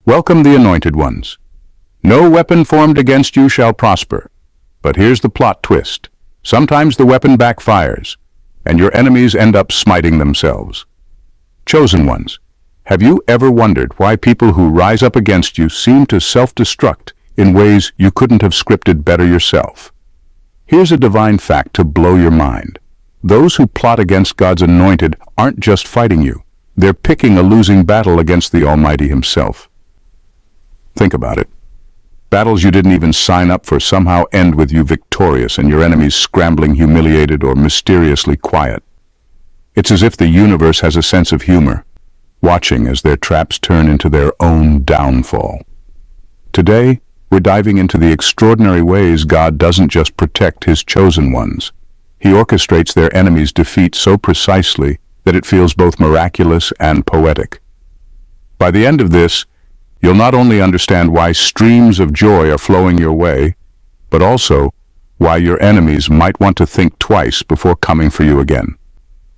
Welcome the anointed ones. No weapon formed against you shall prosper. But here's the plot twist. Sometimes the weapon backfires, and your enemies end up smiting themselves. Chosen ones, have you ever wondered why people who rise up against you seem to self-destruct in ways you couldn't have scripted better yourself? Here's a divine fact to blow your mind. Those who plot against God's anointed aren't just fighting you. They're picking a losing battle against the Almighty Himself. Think about it. Battles you didn't even sign up for somehow end with you victorious and your enemies scrambling, humiliated, or mysteriously quiet. It's as if the universe has a sense of humor, watching as their traps turn into their own downfall. Today, we're diving into the extraordinary ways God doesn't just protect His chosen ones. He orchestrates their enemies' defeat so precisely that it feels both miraculous and poetic. By the end of this, you'll not only understand why streams of joy are flowing your way, but also why your enemies might want to think twice before coming for you again.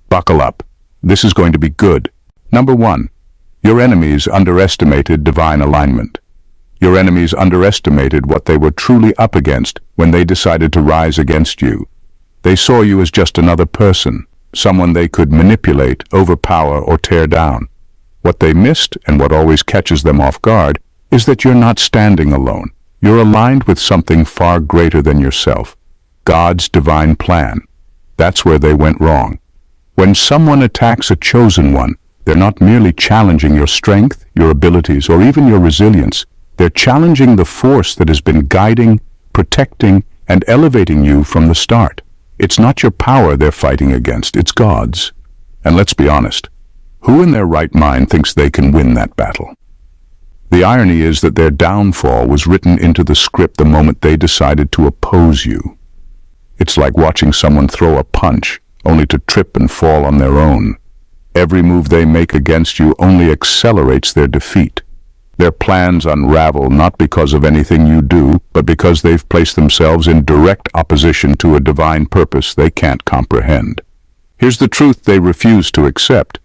Buckle up. This is going to be good. Number 1. Your enemies underestimated divine alignment. Your enemies underestimated what they were truly up against when they decided to rise against you. They saw you as just another person, someone they could manipulate, overpower, or tear down. What they missed, and what always catches them off guard, is that you're not standing alone. You're aligned with something far greater than yourself. God's divine plan. That's where they went wrong. When someone attacks a chosen one, they're not merely challenging your strength, your abilities, or even your resilience. They're challenging the force that has been guiding, protecting, and elevating you from the start. It's not your power they're fighting against, it's God's. And let's be honest. Who in their right mind thinks they can win that battle? The irony is that their downfall was written into the script the moment they decided to oppose you. It's like watching someone throw a punch, only to trip and fall on their own. Every move they make against you only accelerates their defeat. Their plans unravel not because of anything you do, but because they've placed themselves in direct opposition to a divine purpose they can't comprehend. Here's the truth they refuse to accept.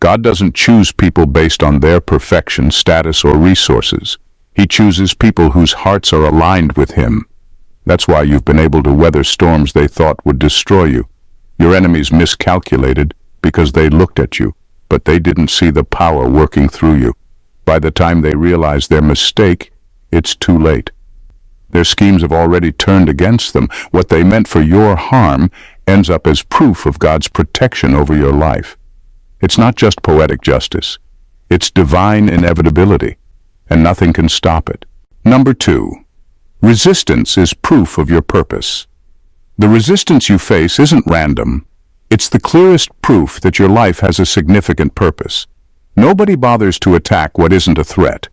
God doesn't choose people based on their perfection, status, or resources. He chooses people whose hearts are aligned with Him. That's why you've been able to weather storms they thought would destroy you. Your enemies miscalculated because they looked at you, but they didn't see the power working through you. By the time they realize their mistake, it's too late. Their schemes have already turned against them. What they meant for your harm ends up as proof of God's protection over your life. It's not just poetic justice. It's divine inevitability, and nothing can stop it. Number 2. Resistance is proof of your purpose. The resistance you face isn't random. It's the clearest proof that your life has a significant purpose. Nobody bothers to attack what isn't a threat.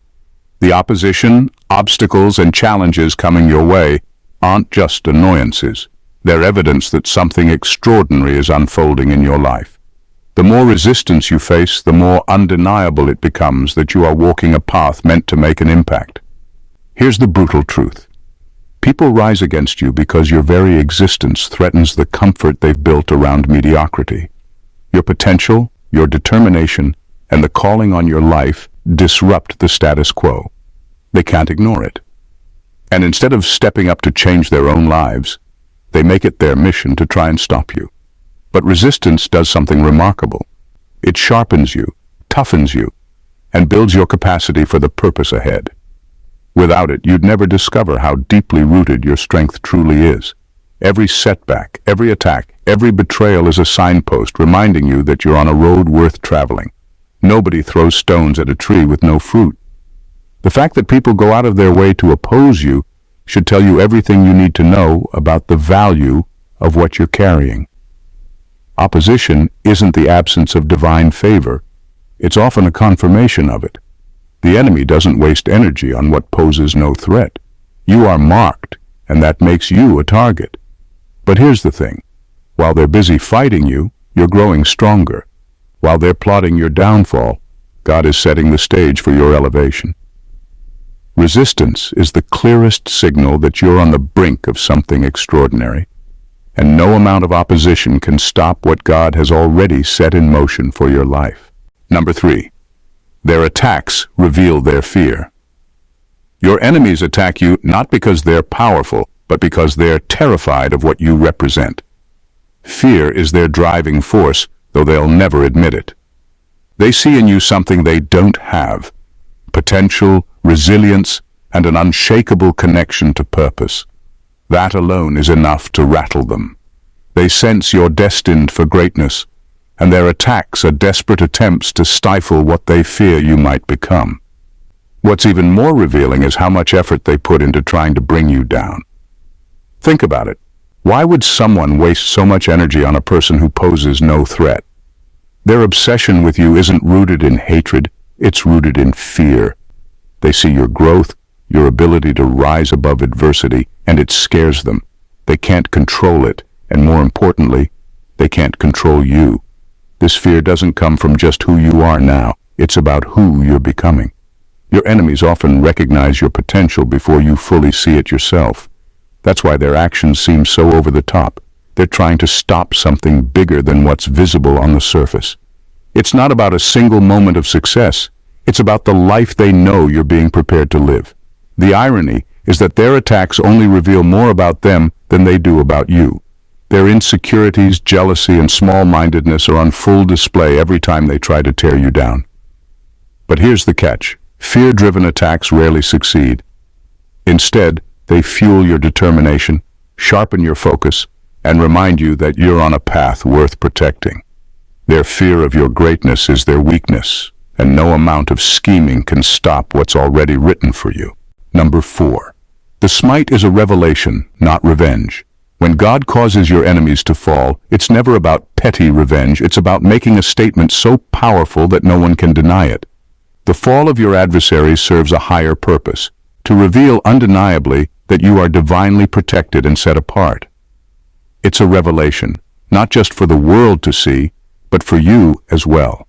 The opposition, obstacles, and challenges coming your way aren't just annoyances. They're evidence that something extraordinary is unfolding in your life. The more resistance you face, the more undeniable it becomes that you are walking a path meant to make an impact. Here's the brutal truth. People rise against you because your very existence threatens the comfort they've built around mediocrity. Your potential, your determination, and the calling on your life disrupt the status quo. They can't ignore it. And instead of stepping up to change their own lives, they make it their mission to try and stop you. But resistance does something remarkable. It sharpens you, toughens you, and builds your capacity for the purpose ahead. Without it, you'd never discover how deeply rooted your strength truly is. Every setback, every attack, every betrayal is a signpost reminding you that you're on a road worth traveling. Nobody throws stones at a tree with no fruit. The fact that people go out of their way to oppose you should tell you everything you need to know about the value of what you're carrying. Opposition isn't the absence of divine favor. It's often a confirmation of it. The enemy doesn't waste energy on what poses no threat. You are marked, and that makes you a target. But here's the thing. While they're busy fighting you, you're growing stronger. While they're plotting your downfall, God is setting the stage for your elevation. Resistance is the clearest signal that you're on the brink of something extraordinary. And no amount of opposition can stop what God has already set in motion for your life. Number 3. Their attacks reveal their fear. Your enemies attack you not because they're powerful, but because they're terrified of what you represent. Fear is their driving force, though they'll never admit it. They see in you something they don't have: potential, resilience, and an unshakable connection to purpose. That alone is enough to rattle them. They sense you're destined for greatness, and their attacks are desperate attempts to stifle what they fear you might become. What's even more revealing is how much effort they put into trying to bring you down. Think about it. Why would someone waste so much energy on a person who poses no threat? Their obsession with you isn't rooted in hatred, it's rooted in fear. They see your growth, your ability to rise above adversity, and it scares them. They can't control it, and more importantly, they can't control you. This fear doesn't come from just who you are now, it's about who you're becoming. Your enemies often recognize your potential before you fully see it yourself. That's why their actions seem so over the top. They're trying to stop something bigger than what's visible on the surface. It's not about a single moment of success. It's about the life they know you're being prepared to live. The irony is that their attacks only reveal more about them than they do about you. Their insecurities, jealousy, and small-mindedness are on full display every time they try to tear you down. But here's the catch. Fear-driven attacks rarely succeed. Instead, they fuel your determination, sharpen your focus, and remind you that you're on a path worth protecting. Their fear of your greatness is their weakness, and no amount of scheming can stop what's already written for you. Number 4. The smite is a revelation, not revenge. When God causes your enemies to fall, it's never about petty revenge, it's about making a statement so powerful that no one can deny it. The fall of your adversaries serves a higher purpose, to reveal undeniably that you are divinely protected and set apart. It's a revelation, not just for the world to see, but for you as well.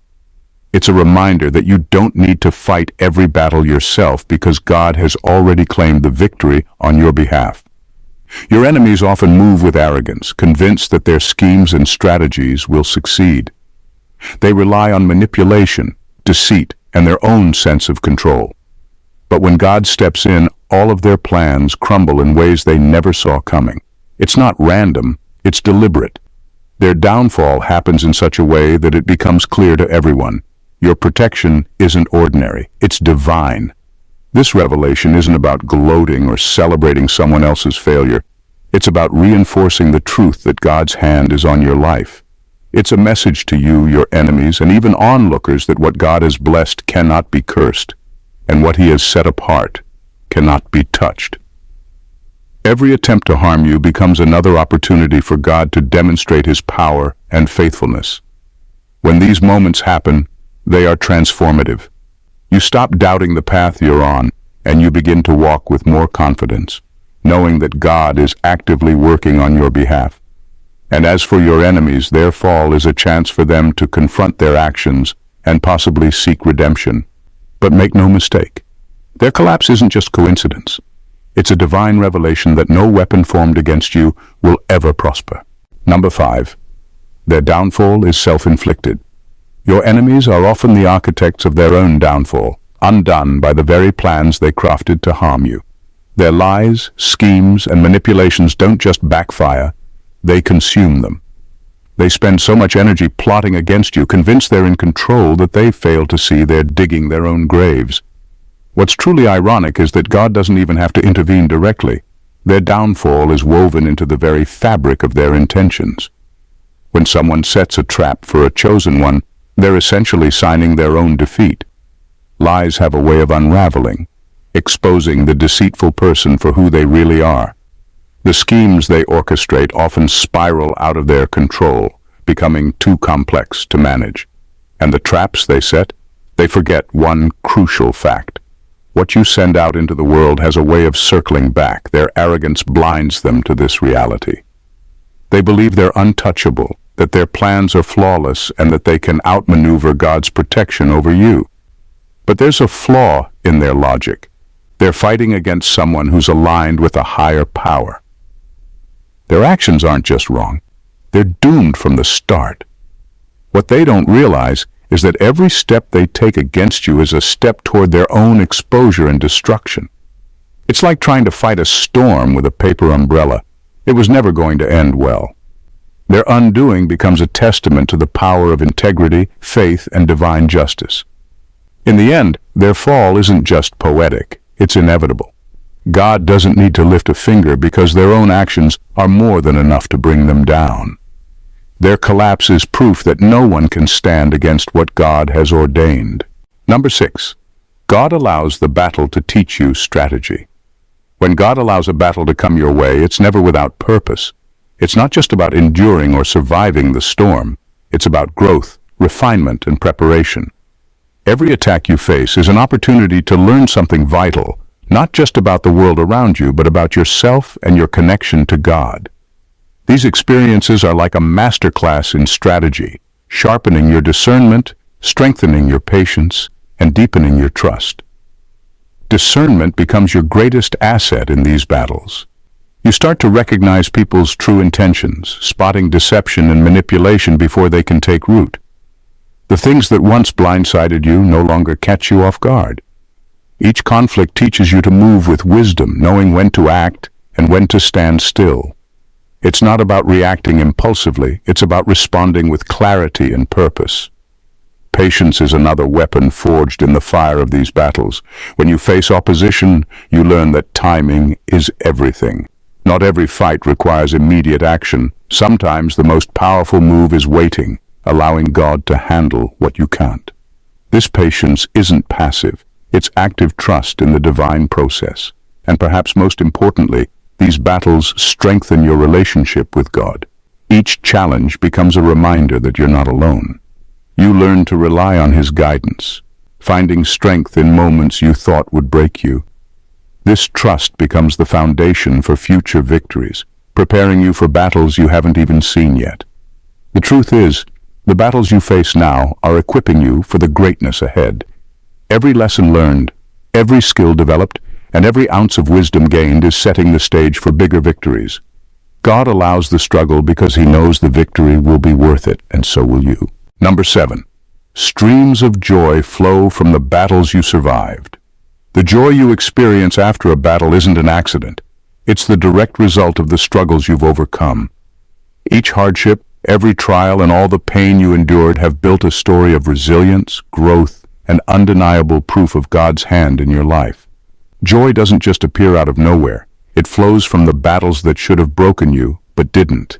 It's a reminder that you don't need to fight every battle yourself because God has already claimed the victory on your behalf. Your enemies often move with arrogance, convinced that their schemes and strategies will succeed. They rely on manipulation, deceit, and their own sense of control. But when God steps in, all of their plans crumble in ways they never saw coming. It's not random, it's deliberate. Their downfall happens in such a way that it becomes clear to everyone. Your protection isn't ordinary, it's divine. This revelation isn't about gloating or celebrating someone else's failure. It's about reinforcing the truth that God's hand is on your life. It's a message to you, your enemies, and even onlookers that what God has blessed cannot be cursed, and what He has set apart cannot be touched. Every attempt to harm you becomes another opportunity for God to demonstrate His power and faithfulness. When these moments happen, they are transformative. You stop doubting the path you're on, and you begin to walk with more confidence, knowing that God is actively working on your behalf. And as for your enemies, their fall is a chance for them to confront their actions and possibly seek redemption. But make no mistake, their collapse isn't just coincidence. It's a divine revelation that no weapon formed against you will ever prosper. Number 5. Their downfall is self-inflicted. Your enemies are often the architects of their own downfall, undone by the very plans they crafted to harm you. Their lies, schemes, and manipulations don't just backfire, they consume them. They spend so much energy plotting against you, convinced they're in control, that they fail to see they're digging their own graves. What's truly ironic is that God doesn't even have to intervene directly. Their downfall is woven into the very fabric of their intentions. When someone sets a trap for a chosen one, they're essentially signing their own defeat. Lies have a way of unraveling, exposing the deceitful person for who they really are. The schemes they orchestrate often spiral out of their control, becoming too complex to manage. And the traps they set, they forget one crucial fact. What you send out into the world has a way of circling back. Their arrogance blinds them to this reality. They believe they're untouchable, that their plans are flawless, and that they can outmaneuver God's protection over you. But there's a flaw in their logic. They're fighting against someone who's aligned with a higher power. Their actions aren't just wrong. They're doomed from the start. What they don't realize is that every step they take against you is a step toward their own exposure and destruction. It's like trying to fight a storm with a paper umbrella. It was never going to end well. Their undoing becomes a testament to the power of integrity, faith, and divine justice. In the end, their fall isn't just poetic, it's inevitable. God doesn't need to lift a finger because their own actions are more than enough to bring them down. Their collapse is proof that no one can stand against what God has ordained. Number 6. God allows the battle to teach you strategy. When God allows a battle to come your way, it's never without purpose. It's not just about enduring or surviving the storm. It's about growth, refinement, and preparation. Every attack you face is an opportunity to learn something vital, not just about the world around you, but about yourself and your connection to God. These experiences are like a masterclass in strategy, sharpening your discernment, strengthening your patience, and deepening your trust. Discernment becomes your greatest asset in these battles. You start to recognize people's true intentions, spotting deception and manipulation before they can take root. The things that once blindsided you no longer catch you off guard. Each conflict teaches you to move with wisdom, knowing when to act and when to stand still. It's not about reacting impulsively, it's about responding with clarity and purpose. Patience is another weapon forged in the fire of these battles. When you face opposition, you learn that timing is everything. Not every fight requires immediate action. Sometimes the most powerful move is waiting, allowing God to handle what you can't. This patience isn't passive. It's active trust in the divine process. And perhaps most importantly, these battles strengthen your relationship with God. Each challenge becomes a reminder that you're not alone. You learn to rely on His guidance, finding strength in moments you thought would break you. This trust becomes the foundation for future victories, preparing you for battles you haven't even seen yet. The truth is, the battles you face now are equipping you for the greatness ahead. Every lesson learned, every skill developed, and every ounce of wisdom gained is setting the stage for bigger victories. God allows the struggle because He knows the victory will be worth it, and so will you. Number 7. Streams of joy flow from the battles you survived. The joy you experience after a battle isn't an accident. It's the direct result of the struggles you've overcome. Each hardship, every trial, and all the pain you endured have built a story of resilience, growth, and undeniable proof of God's hand in your life. Joy doesn't just appear out of nowhere. It flows from the battles that should have broken you, but didn't.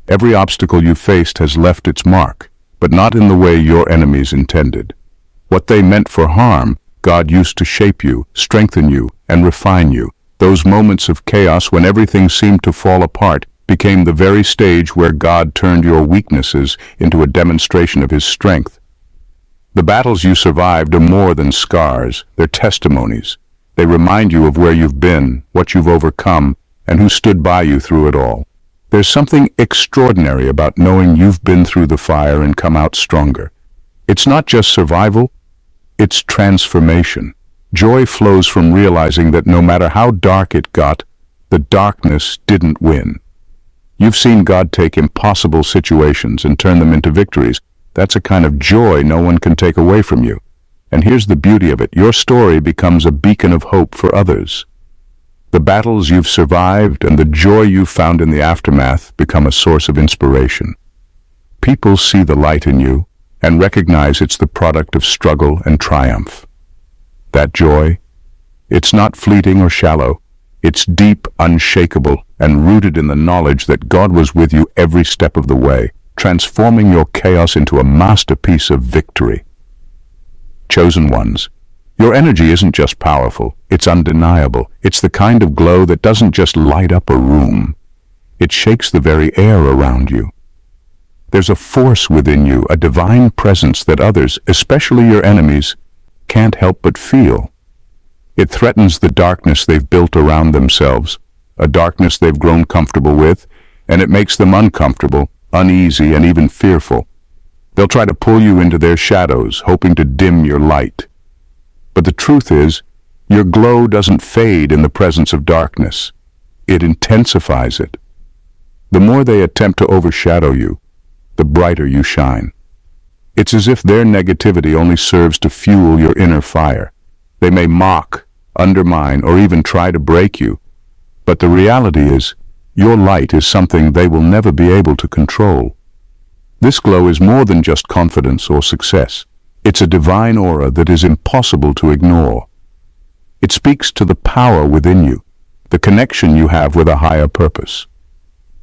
Every obstacle you faced has left its mark, but not in the way your enemies intended. What they meant for harm, God used to shape you, strengthen you, and refine you. Those moments of chaos when everything seemed to fall apart became the very stage where God turned your weaknesses into a demonstration of His strength. The battles you survived are more than scars, they're testimonies. They remind you of where you've been, what you've overcome, and who stood by you through it all. There's something extraordinary about knowing you've been through the fire and come out stronger. It's not just survival, it's transformation. Joy flows from realizing that no matter how dark it got, the darkness didn't win. You've seen God take impossible situations and turn them into victories. That's a kind of joy no one can take away from you. And here's the beauty of it. Your story becomes a beacon of hope for others. The battles you've survived and the joy you've found in the aftermath become a source of inspiration. People see the light in you and recognize it's the product of struggle and triumph. That joy, it's not fleeting or shallow. It's deep, unshakable, and rooted in the knowledge that God was with you every step of the way, transforming your chaos into a masterpiece of victory. Chosen ones, your energy isn't just powerful, it's undeniable. It's the kind of glow that doesn't just light up a room. It shakes the very air around you. There's a force within you, a divine presence that others, especially your enemies, can't help but feel. It threatens the darkness they've built around themselves, a darkness they've grown comfortable with, and it makes them uncomfortable, uneasy, and even fearful. They'll try to pull you into their shadows, hoping to dim your light. But the truth is, your glow doesn't fade in the presence of darkness. It intensifies it. The more they attempt to overshadow you, the brighter you shine. It's as if their negativity only serves to fuel your inner fire. They may mock, undermine, or even try to break you, but the reality is, your light is something they will never be able to control. This glow is more than just confidence or success. It's a divine aura that is impossible to ignore. It speaks to the power within you, the connection you have with a higher purpose.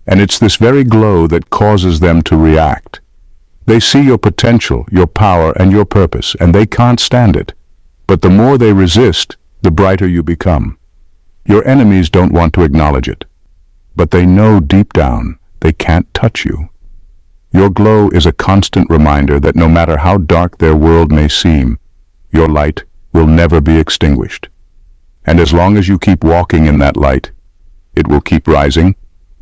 And it's this very glow that causes them to react. They see your potential, your power, and your purpose, and they can't stand it. But the more they resist, the brighter you become. Your enemies don't want to acknowledge it, but they know deep down they can't touch you. Your glow is a constant reminder that no matter how dark their world may seem, your light will never be extinguished. And as long as you keep walking in that light, it will keep rising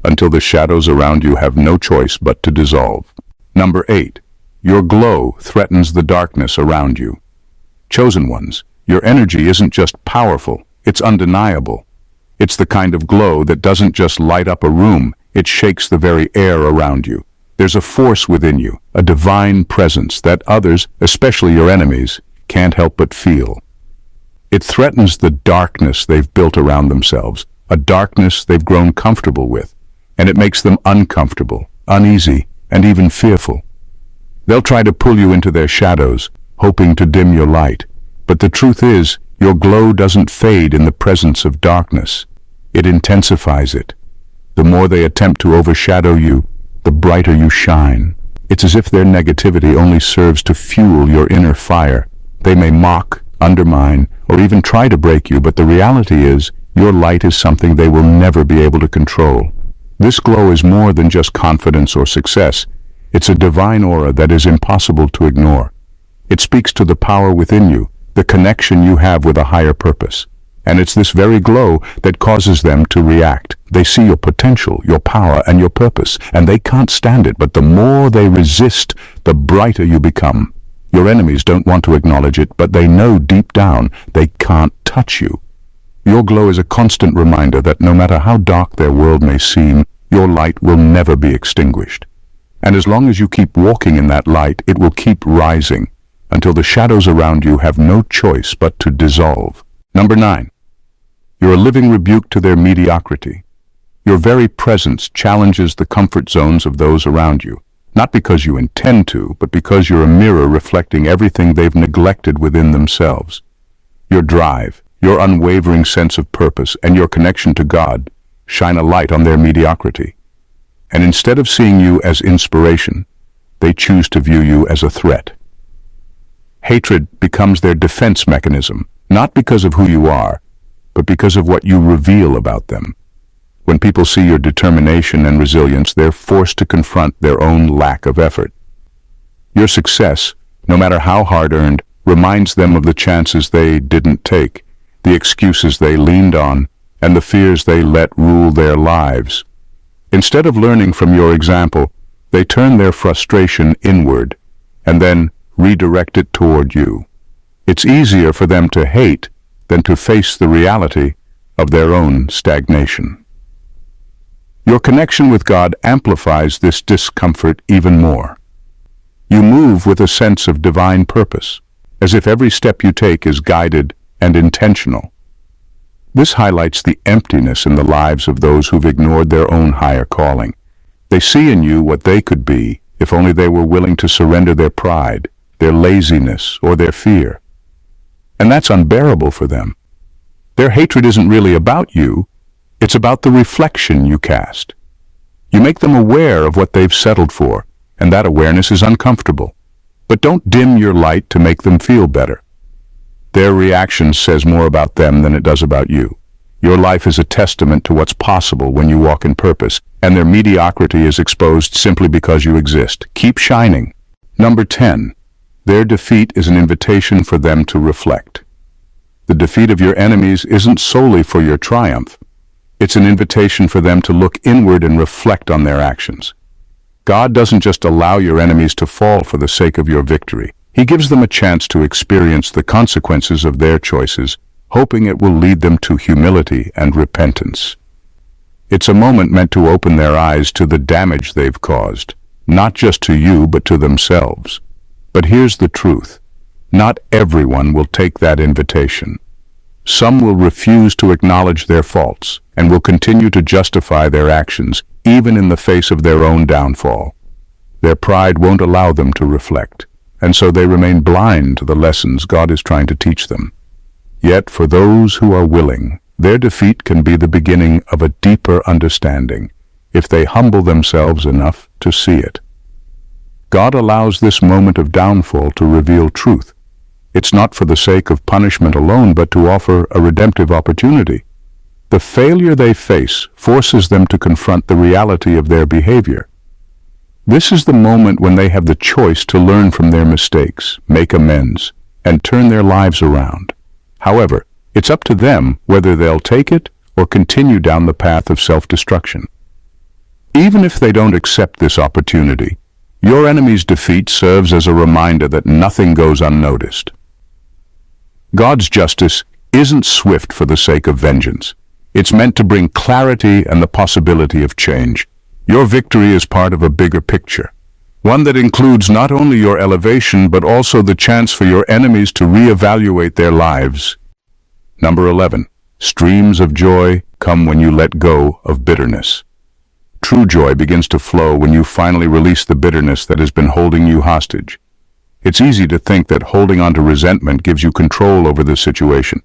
until the shadows around you have no choice but to dissolve. Number 8. Your glow threatens the darkness around you. Chosen ones, your energy isn't just powerful, it's undeniable. It's the kind of glow that doesn't just light up a room, it shakes the very air around you. There's a force within you, a divine presence that others, especially your enemies, can't help but feel. It threatens the darkness they've built around themselves, a darkness they've grown comfortable with, and it makes them uncomfortable, uneasy, and even fearful. They'll try to pull you into their shadows, hoping to dim your light. But the truth is, your glow doesn't fade in the presence of darkness. It intensifies it. The more they attempt to overshadow you, the brighter you shine. It's as if their negativity only serves to fuel your inner fire. They may mock, undermine, or even try to break you, but the reality is, your light is something they will never be able to control. This glow is more than just confidence or success. It's a divine aura that is impossible to ignore. It speaks to the power within you, the connection you have with a higher purpose. And it's this very glow that causes them to react. They see your potential, your power, and your purpose, and they can't stand it, but the more they resist, the brighter you become. Your enemies don't want to acknowledge it, but they know deep down they can't touch you. Your glow is a constant reminder that no matter how dark their world may seem, your light will never be extinguished. And as long as you keep walking in that light, it will keep rising, until the shadows around you have no choice but to dissolve. Number 9. You're a living rebuke to their mediocrity. Your very presence challenges the comfort zones of those around you, not because you intend to, but because you're a mirror reflecting everything they've neglected within themselves. Your drive, your unwavering sense of purpose, and your connection to God shine a light on their mediocrity. And instead of seeing you as inspiration, they choose to view you as a threat. Hatred becomes their defense mechanism, not because of who you are, but because of what you reveal about them. When people see your determination and resilience, they're forced to confront their own lack of effort. Your success, no matter how hard-earned, reminds them of the chances they didn't take, the excuses they leaned on, and the fears they let rule their lives. Instead of learning from your example, they turn their frustration inward and then redirect it toward you. It's easier for them to hate than to face the reality of their own stagnation. Your connection with God amplifies this discomfort even more. You move with a sense of divine purpose, as if every step you take is guided and intentional. This highlights the emptiness in the lives of those who've ignored their own higher calling. They see in you what they could be if only they were willing to surrender their pride, their laziness, or their fear. And that's unbearable for them. Their hatred isn't really about you, it's about the reflection you cast. You make them aware of what they've settled for, and that awareness is uncomfortable. But don't dim your light to make them feel better. Their reaction says more about them than it does about you. Your life is a testament to what's possible when you walk in purpose, and their mediocrity is exposed simply because you exist. Keep shining. Number 10. Their defeat is an invitation for them to reflect. The defeat of your enemies isn't solely for your triumph. It's an invitation for them to look inward and reflect on their actions. God doesn't just allow your enemies to fall for the sake of your victory. He gives them a chance to experience the consequences of their choices, hoping it will lead them to humility and repentance. It's a moment meant to open their eyes to the damage they've caused, not just to you, but to themselves. But here's the truth. Not everyone will take that invitation. Some will refuse to acknowledge their faults and will continue to justify their actions, even in the face of their own downfall. Their pride won't allow them to reflect, and so they remain blind to the lessons God is trying to teach them. Yet for those who are willing, their defeat can be the beginning of a deeper understanding, if they humble themselves enough to see it. God allows this moment of downfall to reveal truth. It's not for the sake of punishment alone, but to offer a redemptive opportunity. The failure they face forces them to confront the reality of their behavior. This is the moment when they have the choice to learn from their mistakes, make amends, and turn their lives around. However, it's up to them whether they'll take it or continue down the path of self-destruction. Even if they don't accept this opportunity, your enemy's defeat serves as a reminder that nothing goes unnoticed. God's justice isn't swift for the sake of vengeance. It's meant to bring clarity and the possibility of change. Your victory is part of a bigger picture, one that includes not only your elevation but also the chance for your enemies to reevaluate their lives. Number 11. Streams of joy come when you let go of bitterness. True joy begins to flow when you finally release the bitterness that has been holding you hostage. It's easy to think that holding on to resentment gives you control over the situation,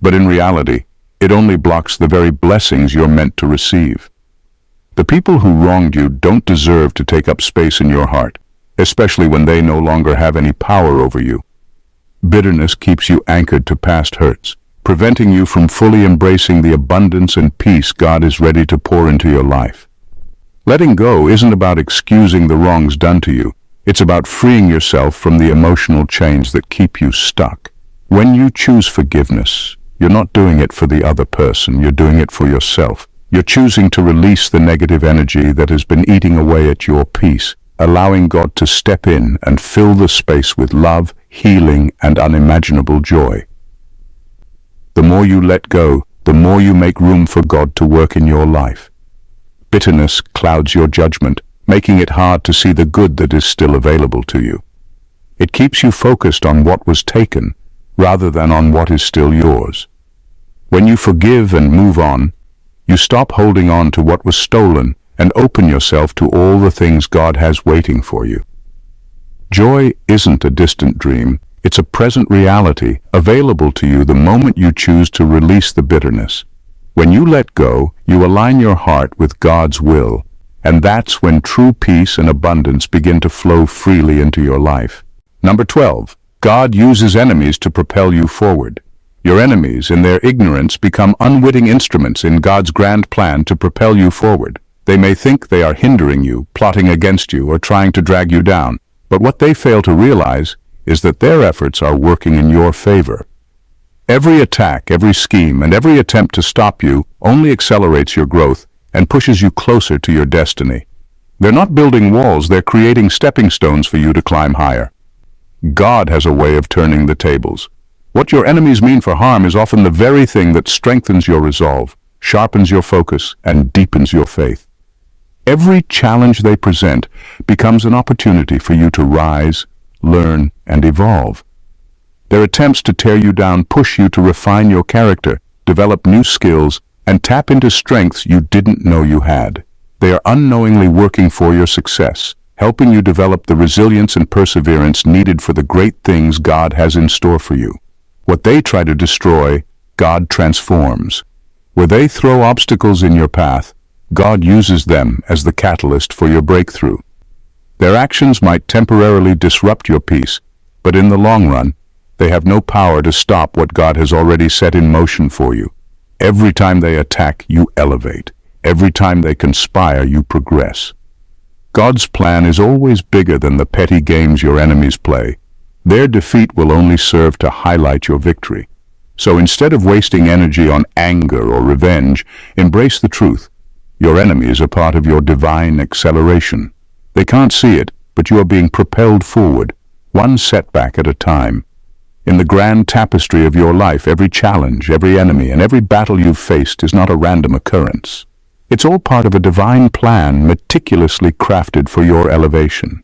but in reality, it only blocks the very blessings you're meant to receive. The people who wronged you don't deserve to take up space in your heart, especially when they no longer have any power over you. Bitterness keeps you anchored to past hurts, preventing you from fully embracing the abundance and peace God is ready to pour into your life. Letting go isn't about excusing the wrongs done to you. It's about freeing yourself from the emotional chains that keep you stuck. When you choose forgiveness, you're not doing it for the other person, you're doing it for yourself. You're choosing to release the negative energy that has been eating away at your peace, allowing God to step in and fill the space with love, healing, and unimaginable joy. The more you let go, the more you make room for God to work in your life. Bitterness clouds your judgment, making it hard to see the good that is still available to you. It keeps you focused on what was taken, rather than on what is still yours. When you forgive and move on, you stop holding on to what was stolen and open yourself to all the things God has waiting for you. Joy isn't a distant dream, it's a present reality available to you the moment you choose to release the bitterness. When you let go, you align your heart with God's will, and that's when true peace and abundance begin to flow freely into your life. Number 12. God uses enemies to propel you forward. Your enemies, in their ignorance, become unwitting instruments in God's grand plan to propel you forward. They may think they are hindering you, plotting against you, or trying to drag you down, but what they fail to realize is that their efforts are working in your favor. Every attack, every scheme, and every attempt to stop you only accelerates your growth and pushes you closer to your destiny. They're not building walls, they're creating stepping stones for you to climb higher. God has a way of turning the tables. What your enemies mean for harm is often the very thing that strengthens your resolve, sharpens your focus, and deepens your faith. Every challenge they present becomes an opportunity for you to rise, learn, and evolve. Their attempts to tear you down push you to refine your character, develop new skills, and tap into strengths you didn't know you had. They are unknowingly working for your success, helping you develop the resilience and perseverance needed for the great things God has in store for you. What they try to destroy, God transforms. Where they throw obstacles in your path, God uses them as the catalyst for your breakthrough. Their actions might temporarily disrupt your peace, but in the long run, they have no power to stop what God has already set in motion for you. Every time they attack, you elevate. Every time they conspire, you progress. God's plan is always bigger than the petty games your enemies play. Their defeat will only serve to highlight your victory. So instead of wasting energy on anger or revenge, embrace the truth. Your enemies are part of your divine acceleration. They can't see it, but you are being propelled forward, one setback at a time. In the grand tapestry of your life, every challenge, every enemy, and every battle you've faced is not a random occurrence. It's all part of a divine plan meticulously crafted for your elevation.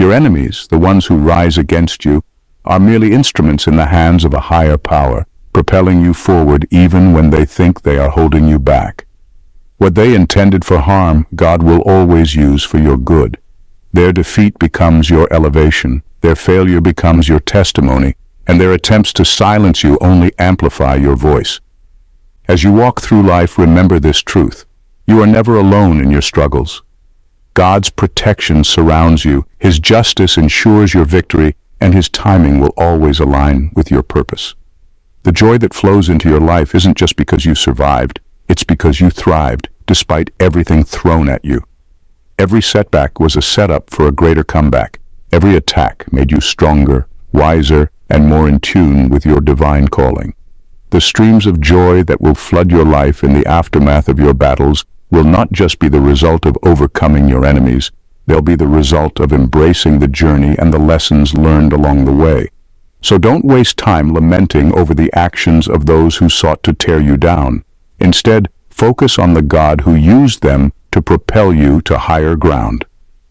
Your enemies, the ones who rise against you, are merely instruments in the hands of a higher power, propelling you forward even when they think they are holding you back. What they intended for harm, God will always use for your good. Their defeat becomes your elevation, their failure becomes your testimony, and their attempts to silence you only amplify your voice. As you walk through life, remember this truth. You are never alone in your struggles. God's protection surrounds you, His justice ensures your victory, and His timing will always align with your purpose. The joy that flows into your life isn't just because you survived, it's because you thrived, despite everything thrown at you. Every setback was a setup for a greater comeback. Every attack made you stronger, wiser, and more in tune with your divine calling. The streams of joy that will flood your life in the aftermath of your battles will not just be the result of overcoming your enemies, they'll be the result of embracing the journey and the lessons learned along the way. So don't waste time lamenting over the actions of those who sought to tear you down. Instead, focus on the God who used them to propel you to higher ground.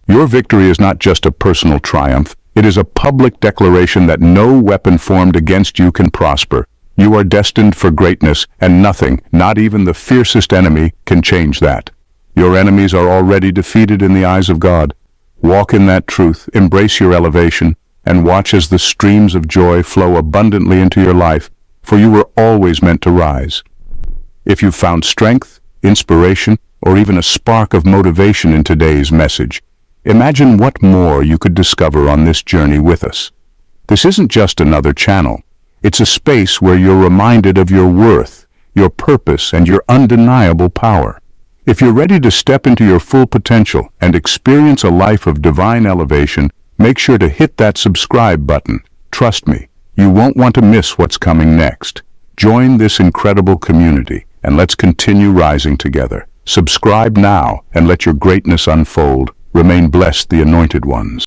Your victory is not just a personal triumph, it is a public declaration that no weapon formed against you can prosper. You are destined for greatness, and nothing, not even the fiercest enemy, can change that. Your enemies are already defeated in the eyes of God. Walk in that truth, embrace your elevation, and watch as the streams of joy flow abundantly into your life, for you were always meant to rise. If you've found strength, inspiration, or even a spark of motivation in today's message, imagine what more you could discover on this journey with us. This isn't just another channel. It's a space where you're reminded of your worth, your purpose, and your undeniable power. If you're ready to step into your full potential and experience a life of divine elevation, make sure to hit that subscribe button. Trust me, you won't want to miss what's coming next. Join this incredible community, and let's continue rising together. Subscribe now and let your greatness unfold. Remain blessed, the anointed ones.